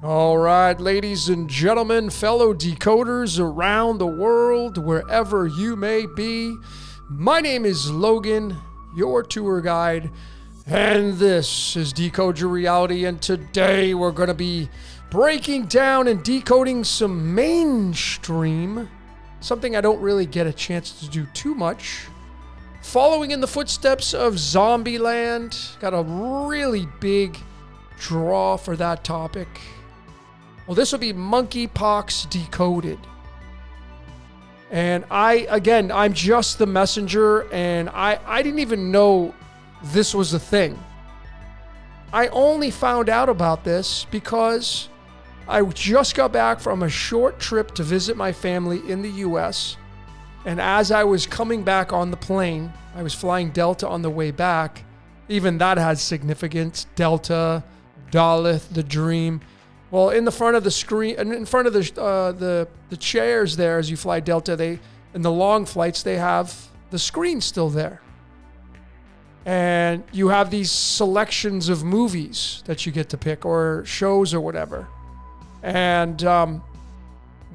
All right, ladies and gentlemen, fellow decoders around the world, wherever you may be, my name is Logan, your tour guide, and this is Decode Your Reality, and today we're going to be breaking down and decoding some mainstream, something I don't really get a chance to do too much. Following in the footsteps of Zombieland, got a really big draw for that topic. Well, this will be Monkeypox Decoded. And I'm just the messenger, and I didn't even know this was a thing. I only found out about this because I just got back from a short trip to visit my family in the US. And as I was coming back on the plane, I was flying Delta on the way back. Even that has significance. Delta, Daleth, the Dream. Well, in the front of the screen, in front of the chairs there, as you fly Delta, in the long flights, they have the screen still there. And you have these selections of movies that you get to pick, or shows or whatever. And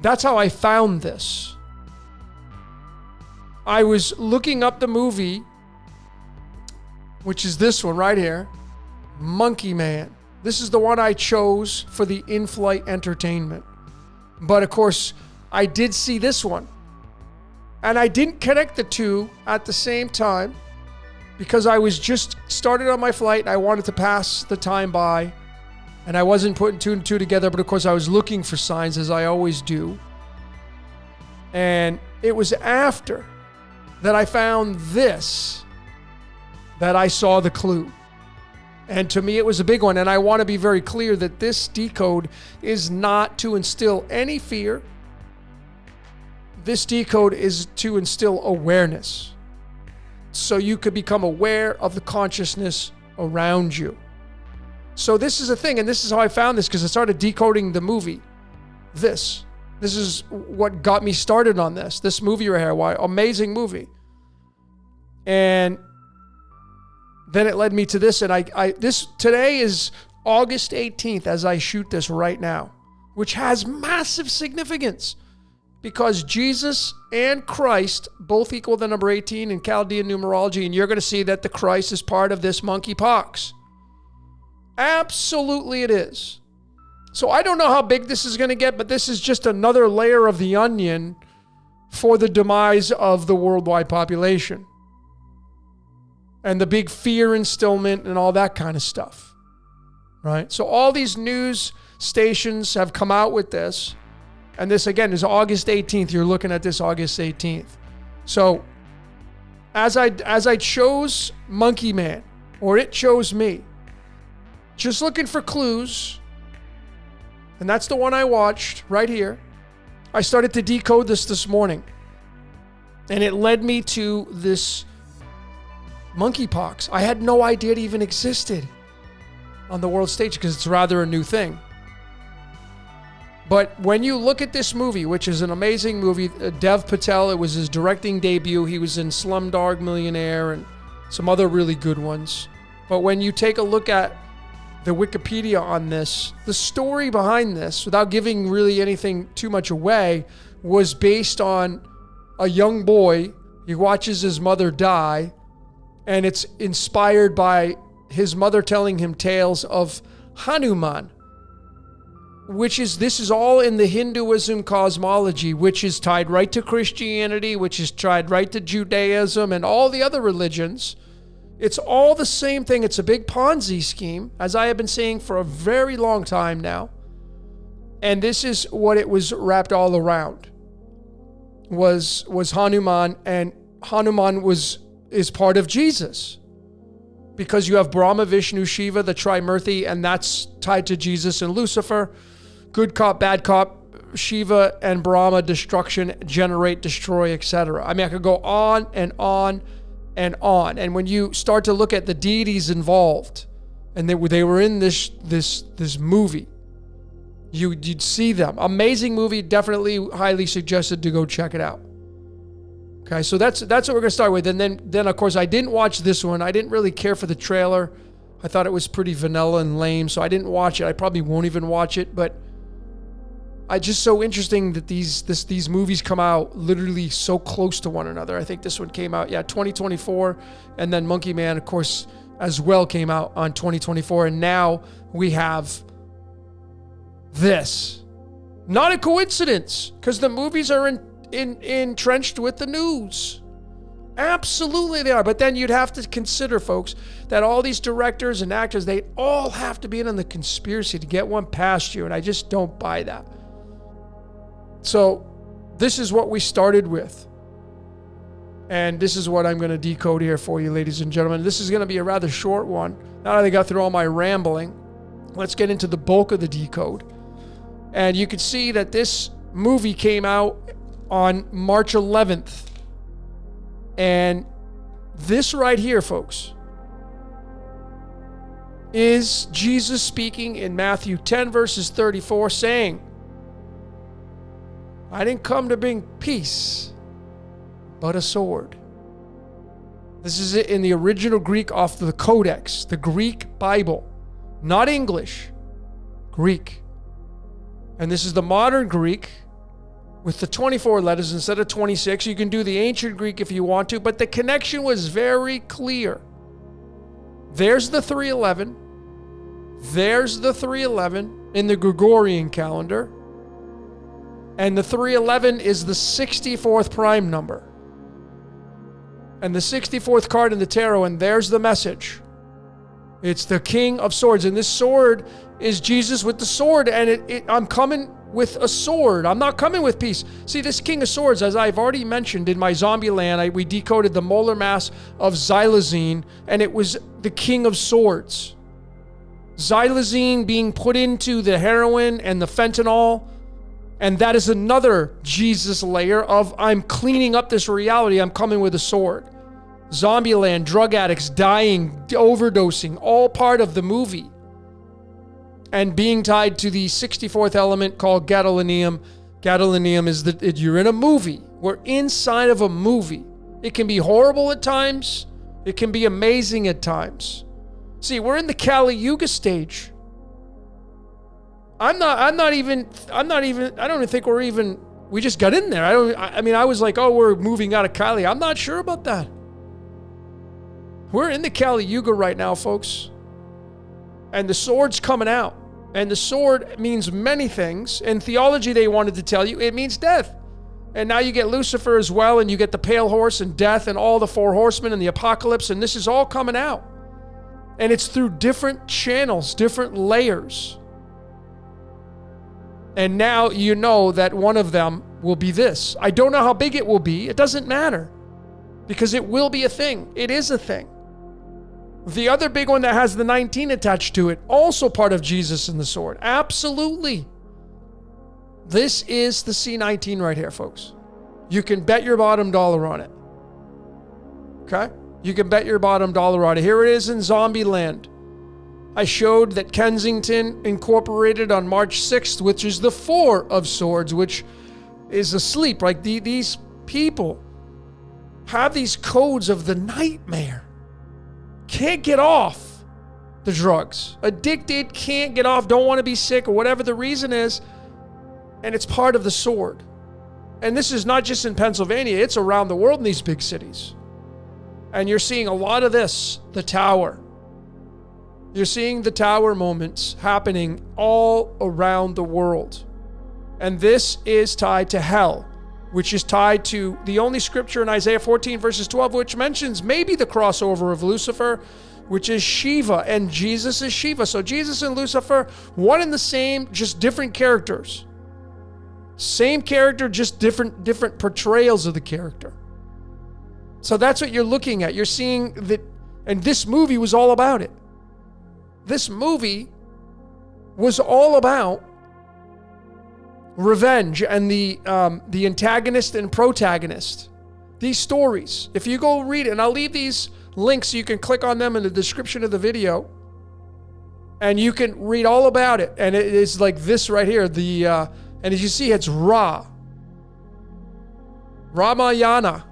that's how I found this. I was looking up the movie, which is this one right here, MonkeyMan. This is the one I chose for the in-flight entertainment. But of course, I did see this one. And I didn't connect the two at the same time because I was just started on my flight and I wanted to pass the time by. And I wasn't putting two and two together, but of course I was looking for signs, as I always do. And it was after that I found this that I saw the clue. And to me, it was a big one. And I want to be very clear that this decode is not to instill any fear. This decode is to instill awareness. So you could become aware of the consciousness around you. So this is a thing. And this is how I found this, because I started decoding the movie. This is what got me started on this movie right here. Why? Amazing movie. And then it led me to this, and this today is August 18th as I shoot this right now, which has massive significance because Jesus and Christ both equal the number 18 in Chaldean numerology, and you're going to see that the Christ is part of this monkeypox. Absolutely it is. So I don't know how big this is going to get, but this is just another layer of the onion for the demise of the worldwide population. And the big fear instillment and all that kind of stuff, right? So all these news stations have come out with this. And this, again, is August 18th. You're looking at this August 18th. So as I chose MonkeyMan, or it chose me, just looking for clues, and that's the one I watched right here. I started to decode this morning. And it led me to this monkeypox. I had no idea it even existed on the world stage because it's rather a new thing. But when you look at this movie, which is an amazing movie, Dev Patel, it was his directing debut. He was in Slumdog Millionaire and some other really good ones. But when you take a look at the Wikipedia on this, the story behind this, without giving really anything too much away, was based on a young boy. He watches his mother die. And it's inspired by his mother telling him tales of Hanuman, this is all in the Hinduism cosmology, which is tied right to Christianity, which is tied right to Judaism and all the other religions. It's all the same thing. It's a big Ponzi scheme, as I have been saying for a very long time now. And this is what it was wrapped all around, was Hanuman, and Hanuman is part of Jesus, because you have Brahma, Vishnu, Shiva, the Trimurti, and that's tied to Jesus and Lucifer. Good cop, bad cop, Shiva and Brahma, destruction, generate, destroy, etc. I mean, I could go on and on and on. And when you start to look at the deities involved, and they were in this movie, you'd see them. Amazing movie, definitely highly suggested to go check it out. Okay, so that's what we're going to start with. And then of course, I didn't watch this one. I didn't really care for the trailer. I thought it was pretty vanilla and lame, so I didn't watch it. I probably won't even watch it, but it's just so interesting that these movies come out literally so close to one another. I think this one came out, 2024, and then MonkeyMan, of course, as well came out on 2024, and now we have this. Not a coincidence, because the movies are entrenched with the news. Absolutely they are. But then you'd have to consider, folks, that all these directors and actors, they all have to be in on the conspiracy to get one past you, and I just don't buy that. So this is what we started with. And this is what I'm going to decode here for you, ladies and gentlemen. This is going to be a rather short one. Now that I got through all my rambling, let's get into the bulk of the decode. And you can see that this movie came out on March 11th. And this right here, folks, is Jesus speaking in Matthew 10, verses 34, saying, I didn't come to bring peace, but a sword. This is it in the original Greek off the Codex, the Greek Bible, not English, Greek. And this is the modern Greek with the 24 letters instead of 26. You can do the ancient Greek if you want to, but the connection was very clear. There's the 311. There's the 311 in the Gregorian calendar. And the 311 is the 64th prime number. And the 64th card in the tarot, and there's the message. It's the King of Swords. And this sword is Jesus with the sword. And I'm coming with a sword. I'm not coming with peace. See, this King of Swords, as I've already mentioned in my Zombieland, we decoded the molar mass of xylazine, and it was the King of Swords. Xylazine being put into the heroin and the fentanyl. And that is another Jesus layer of I'm cleaning up this reality. I'm coming with a sword. Zombieland, drug addicts dying, overdosing, all part of the movie. And being tied to the 64th element called gadolinium. Gadolinium is that you're in a movie. We're inside of a movie. It can be horrible at times. It can be amazing at times. See, we're in the Kali Yuga stage. I don't even think we just got in there. I was like, oh, we're moving out of Kali. I'm not sure about that. We're in the Kali Yuga right now, folks. And the sword's coming out. And the sword means many things. In theology, they wanted to tell you, it means death. And now you get Lucifer as well, and you get the pale horse and death and all the four horsemen and the apocalypse, and this is all coming out. And it's through different channels, different layers. And now you know that one of them will be this. I don't know how big it will be. It doesn't matter. Because it will be a thing. It is a thing. The other big one that has the 19 attached to it, also part of Jesus and the sword. Absolutely. This is the C19 right here, folks. You can bet your bottom dollar on it. Okay? You can bet your bottom dollar on it. Here it is in Zombieland. I showed that Kensington incorporated on March 6th, which is the 4 of Swords, which is asleep. Like these people have these codes of the nightmare. Can't get off the drugs. Addicted, can't get off, don't want to be sick, or whatever the reason is. And it's part of the sword. And this is not just in Pennsylvania, it's around the world in these big cities. And you're seeing a lot of this, the tower. You're seeing the tower moments happening all around the world. And this is tied to hell, which is tied to the only scripture in Isaiah 14 verses 12, which mentions maybe the crossover of Lucifer, which is Shiva, and Jesus is Shiva. So Jesus and Lucifer, one and the same, just different characters. Same character, just different portrayals of the character. So that's what you're looking at. You're seeing that, and this movie was all about it. This movie was all about revenge and the antagonist and protagonist. These stories. If you go read it, and I'll leave these links so you can click on them in the description of the video, and you can read all about it. And it is like this right here. And as you see, it's Ramayana,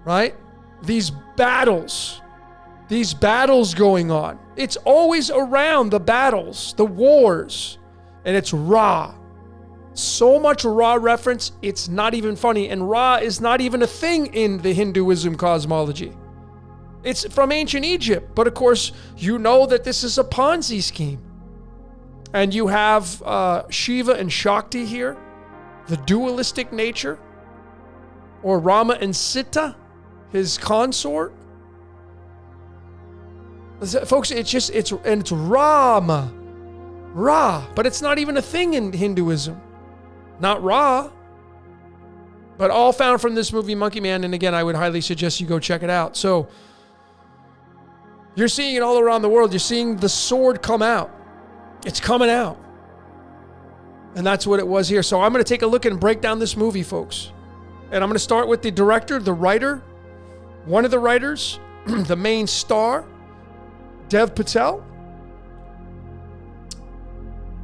right? These battles these battles going on. It's always around the battles, the wars, and it's Ra. So much Ra reference, it's not even funny. And Ra is not even a thing in the Hinduism cosmology. It's from ancient Egypt. But of course, you know that this is a Ponzi scheme. And you have Shiva and Shakti here, the dualistic nature, or Rama and Sita, his consort. Folks, it's Rama, Ra, but it's not even a thing in Hinduism. Not Ra, but all found from this movie, MonkeyMan. And again, I would highly suggest you go check it out. So you're seeing it all around the world. You're seeing the sword come out. It's coming out. And that's what it was here. So I'm going to take a look and break down this movie, folks. And I'm going to start with the director, the writer, one of the writers, the main star, Dev Patel.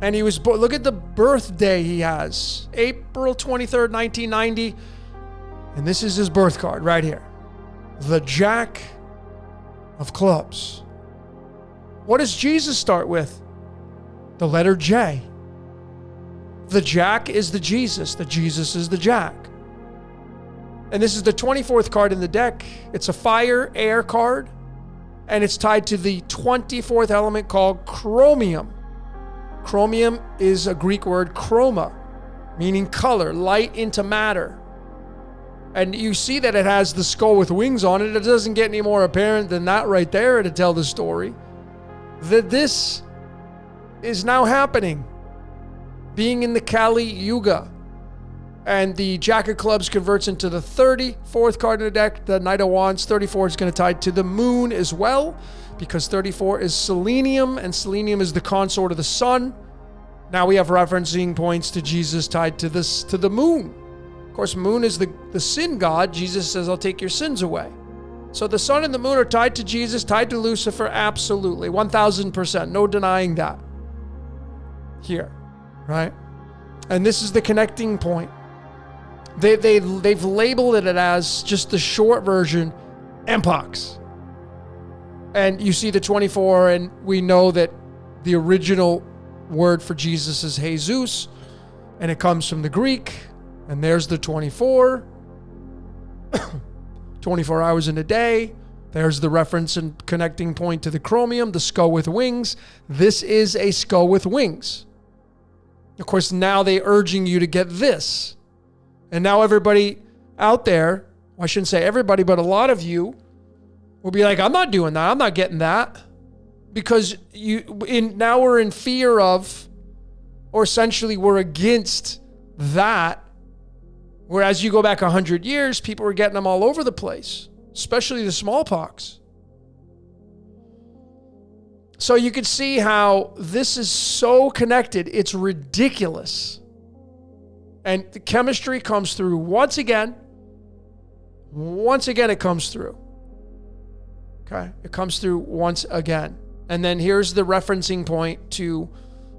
And he was born, look at the birthday he has, April 23rd, 1990. And this is his birth card right here. The Jack of Clubs. What does Jesus start with? The letter J. The Jack is the Jesus. The Jesus is the Jack. And this is the 24th card in the deck. It's a fire air card. And it's tied to the 24th element called chromium. Chromium is a Greek word, chroma, meaning color, light into matter. And you see that it has the skull with wings on it. It doesn't get any more apparent than that right there to tell the story. That this is now happening, being in the Kali Yuga. And the Jack of Clubs converts into the 34th card in the deck, the Knight of Wands. 34 is going to tie to the moon as well, because 34 is selenium, and selenium is the consort of the sun. Now we have referencing points to Jesus tied to the moon. Of course, moon is the sin god. Jesus says, I'll take your sins away. So the sun and the moon are tied to Jesus, tied to Lucifer, absolutely, 1000%. No denying that. Here, right? And this is the connecting point. They've labeled it as just the short version, Mpox. And you see the 24, and we know that the original word for Jesus is Jesus, and it comes from the Greek, and there's the 24. 24 hours in a day. There's the reference and connecting point to the chromium, the skull with wings. This is a skull with wings. Of course, now they're urging you to get this. And now everybody out there, well, I shouldn't say everybody, but a lot of you will be like, I'm not doing that. I'm not getting that. Because now we're in fear of, or essentially we're against that. Whereas you go back 100 years, people were getting them all over the place, especially the smallpox. So you can see how this is so connected. It's ridiculous. And the chemistry comes through once again. Once again, it comes through. Okay? It comes through once again. And then here's the referencing point to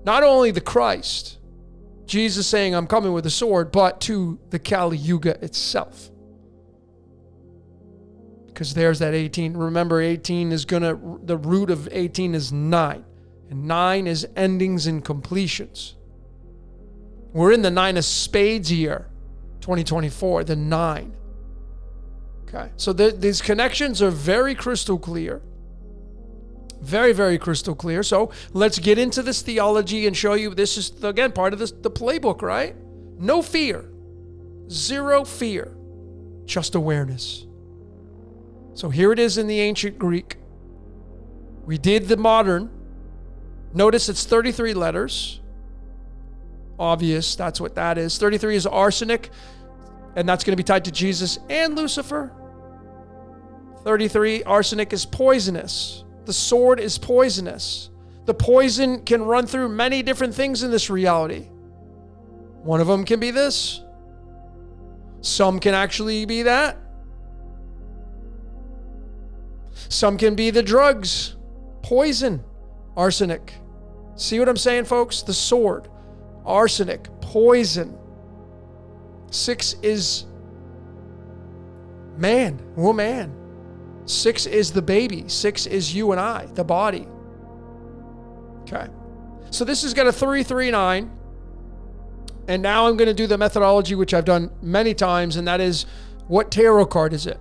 not only the Christ, Jesus saying, I'm coming with a sword, but to the Kali Yuga itself. Because there's that 18. Remember, 18 is the root of 18 is 9. And 9 is endings and completions. We're in the 9 of spades year, 2024, the 9. Okay, so these connections are very crystal clear. Very, very crystal clear. So let's get into this theology and show you this is, again, part of the playbook, right? No fear. Zero fear. Just awareness. So here it is in the ancient Greek. We did the modern. Notice it's 33 letters. Obvious, that's what that is. 33 is arsenic, and that's going to be tied to Jesus and Lucifer. 33, arsenic is poisonous. The sword is poisonous. The poison can run through many different things in this reality. One of them can be this. Some can actually be that. Some can be the drugs, poison, arsenic. See what I'm saying, folks? The sword, arsenic, poison. 6 is man, woman. 6 is the baby. 6 is you and I, the body. Okay. So this has got a 339. And now I'm going to do the methodology, which I've done many times, and that is, what tarot card is it?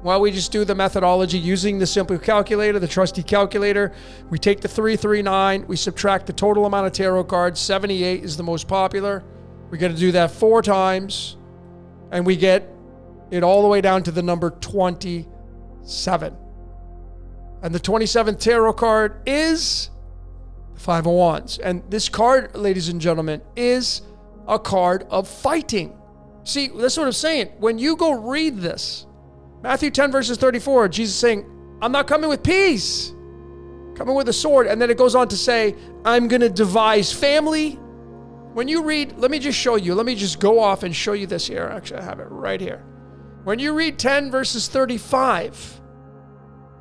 Well, we just do the methodology using the simple calculator, the trusty calculator. We take the 339, we subtract the total amount of tarot cards. 78 is the most popular. We're going to do that 4 times, and we get it all the way down to the number 27. And the 27th tarot card is the 5 of Wands. And this card, ladies and gentlemen, is a card of fighting. See, that's what I'm saying. When you go read this, Matthew 10 verses 34, Jesus saying, I'm not coming with peace, coming with a sword. And then it goes on to say, I'm going to devise family. When you read, let me just show you. Let me just go off and show you this here. Actually, I have it right here. When you read 10 verses 35,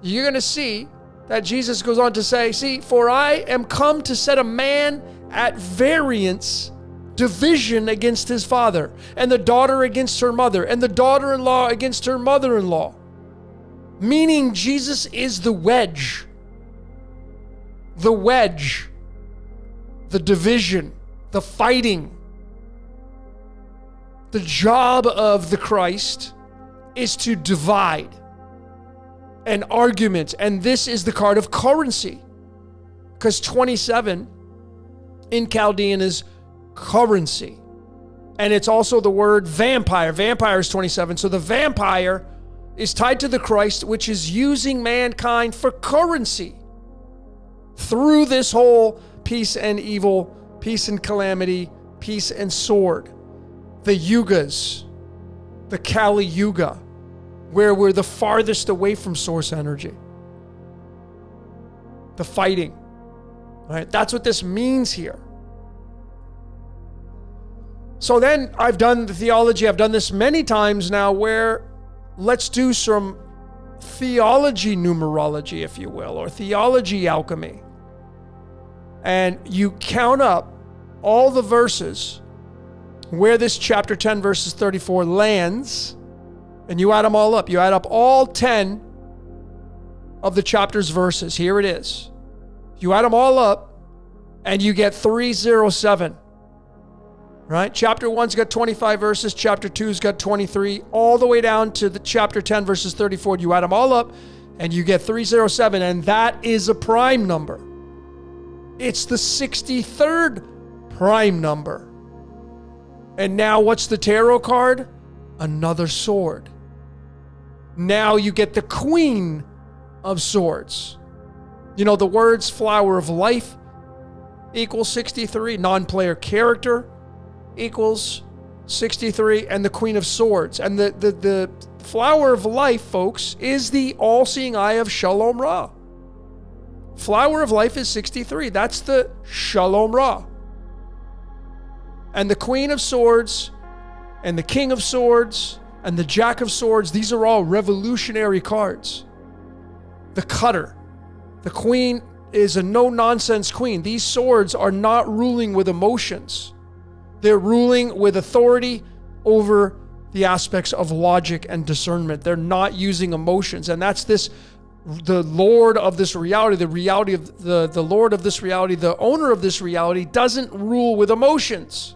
you're going to see that Jesus goes on to say, see, for I am come to set a man at variance, division against his father, and the daughter against her mother, and the daughter-in-law against her mother-in-law. Meaning Jesus is the wedge. The wedge. The division. The fighting. The job of the Christ is to divide. An argument. And this is the card of currency. Because 27 in Chaldean is currency. And it's also the word vampire. Vampire is 27. So the vampire is tied to the Christ, which is using mankind for currency through this whole peace and evil, peace and calamity, peace and sword. The yugas, the Kali Yuga, where we're the farthest away from source energy. The fighting. All right? That's what this means here. So then I've done the theology. I've done this many times now, where let's do some theology numerology, if you will, or theology alchemy. And you count up all the verses where this chapter 10 verses 34 lands, and you add them all up. You add up all 10 of the chapter's verses. Here it is. You add them all up, and you get 307. Right? Chapter 1's got 25 verses. Chapter 2's got 23. All the way down to the chapter 10 verses 34. You add them all up and you get 307. And that is a prime number. It's the 63rd prime number. And now what's the tarot card? Another sword. Now you get the Queen of Swords. You know, the words flower of life equals 63. Non-player character equals 63, and the Queen of Swords. And the flower of life, folks, is the all-seeing eye of Shalom Ra. Flower of life is 63. That's the Shalom Ra. And the Queen of Swords and the King of Swords and the Jack of Swords, these are all revolutionary cards. The Cutter. The Queen is a no-nonsense queen. These swords are not ruling with emotions. They're ruling with authority over the aspects of logic and discernment. They're not using emotions. And that's the Lord of this reality, the reality of the Lord of this reality, the owner of this reality doesn't rule with emotions.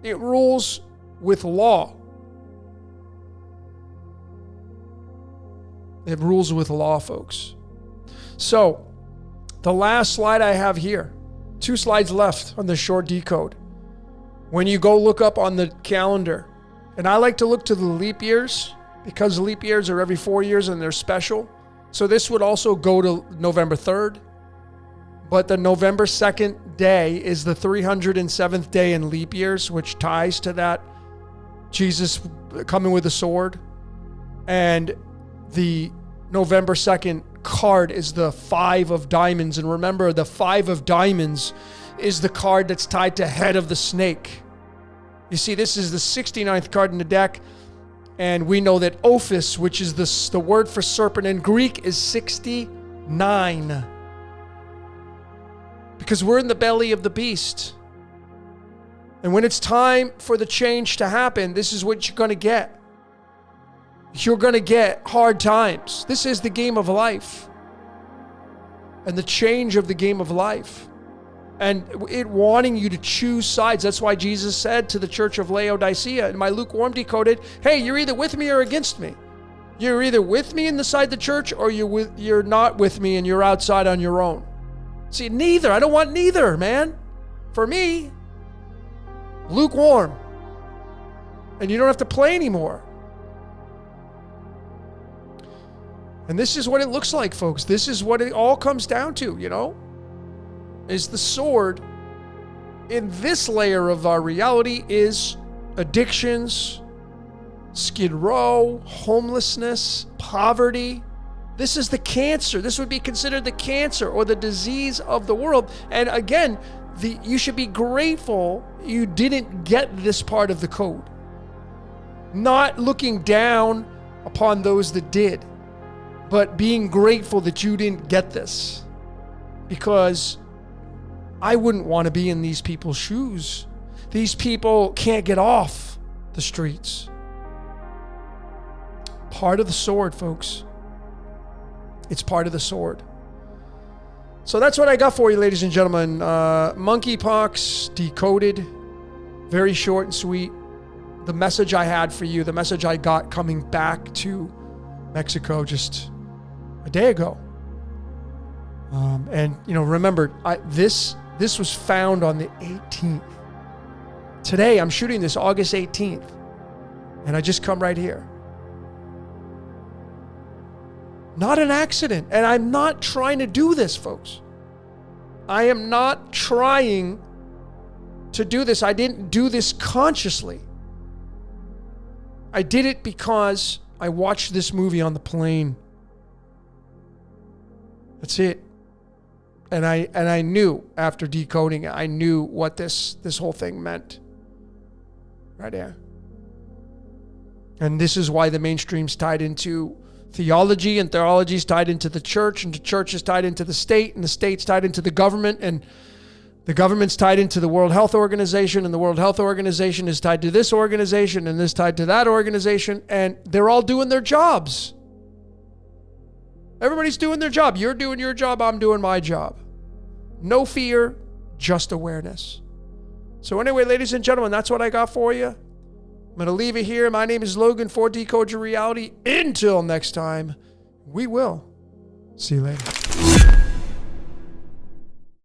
It rules with law. It rules with law, folks. So, the last slide I have here, 2 slides left on the short decode. When you go look up on the calendar, and I like to look to the leap years, because leap years are every 4 years and they're special. So this would also go to November 3rd. But the November 2nd day is the 307th day in leap years, which ties to that Jesus coming with a sword. And the November 2nd card is the 5 of diamonds. And remember, the 5 of diamonds is the card that's tied to head of the snake. You see, this is the 69th card in the deck. And we know that Ophis, which is the word for serpent in Greek, is 69. Because we're in the belly of the beast. And when it's time for the change to happen, this is what you're going to get. You're going to get hard times. This is the game of life. And the change of the game of life. And it wanting you to choose sides. That's why Jesus said to the church of Laodicea in my lukewarm Decoded, hey, you're either with me or against me. You're either with me inside the church or you're not with me and you're outside on your own. See, neither. I don't want neither, man. For me, lukewarm. And you don't have to play anymore. And this is what it looks like, folks. This is what it all comes down to, you know? Is the sword in this layer of our reality is addictions, Skid Row, homelessness, poverty. This is the cancer. This would be considered the cancer or the disease of the world. And again, you should be grateful you didn't get this part of the code. Not looking down upon those that did, but being grateful that you didn't get this. Because I wouldn't want to be in these people's shoes. These people can't get off the streets. Part of the sword, folks. It's part of the sword. So that's what I got for you, ladies and gentlemen. Monkeypox, Decoded. Very short and sweet. The message I had for you, the message I got coming back to Mexico just a day ago. And, you know, remember, this was found on the 18th. Today, I'm shooting this August 18th. And I just come right here. Not an accident. And I'm not trying to do this, folks. I am not trying to do this. I didn't do this consciously. I did it because I watched this movie on the plane. That's it. And I knew after decoding it, I knew what this whole thing meant. Right there. And this is why the mainstream's tied into theology, and theology is tied into the church, and the church is tied into the state, and the state's tied into the government, and the government's tied into the World Health Organization, and the World Health Organization is tied to this organization, and this tied to that organization, and they're all doing their jobs. Everybody's doing their job. You're doing your job. I'm doing my job. No fear, just awareness. So anyway, ladies and gentlemen, that's what I got for you. I'm going to leave it here. My name is Logan for Decode Your Reality. Until next time, we will see you later.